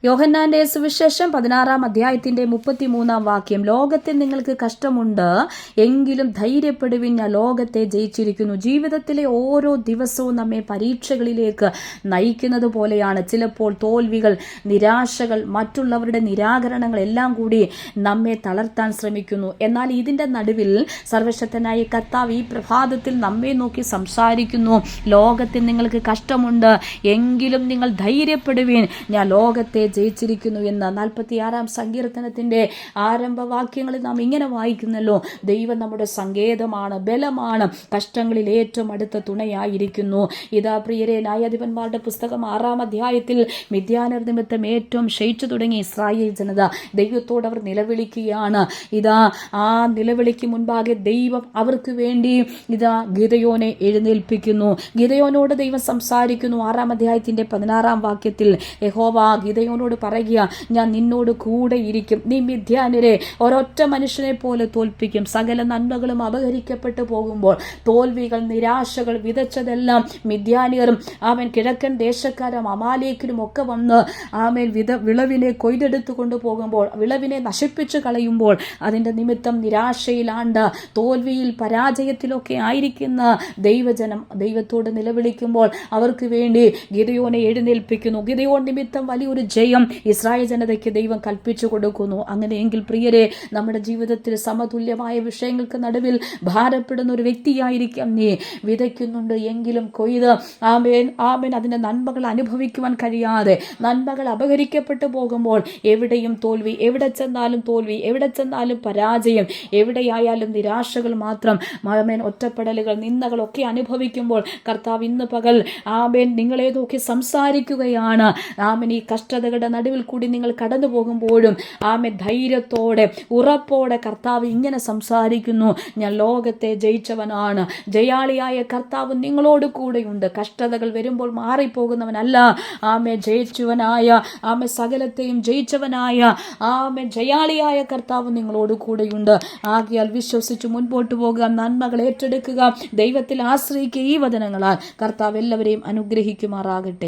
യോഹന്നാന്റെ സുവിശേഷം 16 അധ്യായത്തിന്റെ 33 വാക്യം, ലോകത്തിൽ നിങ്ങൾക്ക് കഷ്ടമുണ്ട്, എങ്കിലും ധൈര്യപ്പെടുവിൻ, ഞാൻ ലോകത്തെ ജയിച്ചിരിക്കുന്നു. ജീവിതത്തിലെ ഓരോ ദിവസവും നമ്മെ പരീക്ഷകളിലേക്ക് നയിക്കുന്നത് പോലെയാണ്. ചിലപ്പോൾ തോൽവികൾ, നിരാശകൾ, മറ്റുള്ളവരുടെ നിരാകരണങ്ങൾ എല്ലാം കൂടി നമ്മെ തളർത്താൻ ശ്രമിക്കുന്നു. എന്നാൽ ഇതിന്റെ നടുവിൽ സർവശക്തനായ കർത്താവ് ഈ പ്രഭാതത്തിൽ നമ്മെ നോക്കി സംസാരിക്കുന്നു. ലോകത്തിൽ നിങ്ങൾക്ക് കഷ്ടമുണ്ട്, എങ്കിലും നിങ്ങൾ ധൈര്യപ്പെടുവിൻ, ഞാൻ ലോകത്തെ ജയിച്ചിരിക്കുന്നു എന്ന്. 46 സങ്കീർത്തനത്തിന്റെ ആരംഭവാക്യങ്ങളിൽ നാം ഇങ്ങനെ വായിക്കുന്നല്ലോ, ദൈവം നമ്മുടെ സങ്കേതമാണ്, ബലമാണ്, കഷ്ടങ്ങളിൽ ഏറ്റവും അടുത്ത തുണയായിരിക്കുന്നു. ഇതാ പ്രിയരെ, ന്യായാധിപന്മാരുടെ പുസ്തകം 6 അധ്യായത്തിൽ മിദ്യാനർ നിമിത്തം ഏറ്റവും ക്ഷയിച്ചു തുടങ്ങിയ ഇസ്രായേൽ ജനത ദൈവത്തോട് അവർ നിലവിളിക്കുകയാണ്. ഇതാ ആ നിലവിളിക്ക് മുൻപാകെ ദൈവം അവർക്ക് വേണ്ടി ഇതാ ഗിദെയോനെ എഴുന്നേൽപ്പിക്കുന്നു. ഗിദെയോനോട് ദൈവം സംസാരിക്കുന്നു. 6 അധ്യായത്തിന്റെ 16 വാക്യത്തിൽ യഹോവ ഗിദെയോനോട് പറയുക, ഞാൻ നിന്നോട് കൂടെ ഇരിക്കും, നീ മിദ്യാന്യരെ ഒരൊറ്റ മനുഷ്യനെ പോലെ തോൽപ്പിക്കും. സകല നന്മകളും അപഹരിക്കപ്പെട്ടു പോകുമ്പോൾ, തോൽവികൾ, നിരാശകൾ വിതച്ചതെല്ലാം മിദ്യാന്യരും കിഴക്കൻ ദേശക്കാരും അമാലേക്കിലും ഒക്കെ വന്ന് വിളവിനെ കൊയ്തെടുത്തു കൊണ്ടുപോകുമ്പോൾ, വിളവിനെ നശിപ്പിച്ചു കളയുമ്പോൾ, അതിൻ്റെ നിമിത്തം നിരാശയിലാണ്ട് തോൽവിയിൽ പരാജയത്തിലൊക്കെ ആയിരിക്കുന്ന ദൈവജനം ദൈവത്തോട് നിലവിളിക്കുമ്പോൾ അവർക്ക് വേണ്ടി ഗിദെയോനെ എഴുന്നേൽപ്പിക്കുന്നു. ഗിദെയോൻ നിമിത്തം വലിയൊരു ജയം ഇസ്രായേൽ ജനതയ്ക്ക് ദൈവം കൽപ്പിച്ചു കൊടുക്കുന്നു. അങ്ങനെയെങ്കിൽ പ്രിയരെ, നമ്മുടെ ജീവിതത്തിൽ സമതുല്യമായ വിഷയങ്ങൾക്ക് നടുവിൽ ഭാരപ്പെടുന്ന ഒരു വ്യക്തിയായിരിക്കാം നീ. വിതയ്ക്കുന്നുണ്ട്, എങ്കിലും കൊയ്ത് അതിൻ്റെ നന്മകൾ അനുഭവിക്കുവാൻ കഴിയാതെ നന്മകൾ അപഹരിക്കപ്പെട്ടു പോകുമ്പോൾ എവിടെയും തോൽവി, എവിടെ ചെന്നാലും തോൽവി, എവിടെ ചെന്നാലും പരാജയം, എവിടെയായാലും നിരാശകൾ മാത്രം, ഒറ്റപ്പെടലുകൾ, നിന്ദകളൊക്കെ അനുഭവിക്കുമ്പോൾ കർത്താവ് ഇന്ന് പകൽ നിങ്ങളെ നോക്കി സംസാരിക്കുകയാണ്. ഈ കഷ്ടതകളുടെ നടുവിൽ കൂടി നിങ്ങൾ കടന്നു പോകുമ്പോഴും ധൈര്യത്തോടെ, ഉറപ്പോടെ കർത്താവ് ഇങ്ങനെ സംസാരിക്കുന്നു, ഞാൻ ലോകത്തെ ജയിച്ചവനാണ്, ജയാളിയായ കർത്താവ് നിങ്ങളോട് കൂടെയുണ്ട്. കഷ്ടതകൾ വരുമ്പോൾ മാറിപ്പോകുന്നവനല്ല, ജയിച്ചവനായ, സകലത്തെയും ജയിച്ചവനായ, ജയാളിയായ കർത്താവ് നിങ്ങളോട് കൂടെയുണ്ട്. ആകയാൽ വിശ്വസിച്ച് മുൻപോട്ട് പോകുക, നന്മകൾ ഏറ്റെടുക്കുക, ദൈവത്തിൽ ആശ്രയിക്കുക. ഈ വചനങ്ങളാൽ കർത്താവ് എല്ലാവരെയും അനുഗ്രഹിക്കുമാറാകട്ടെ.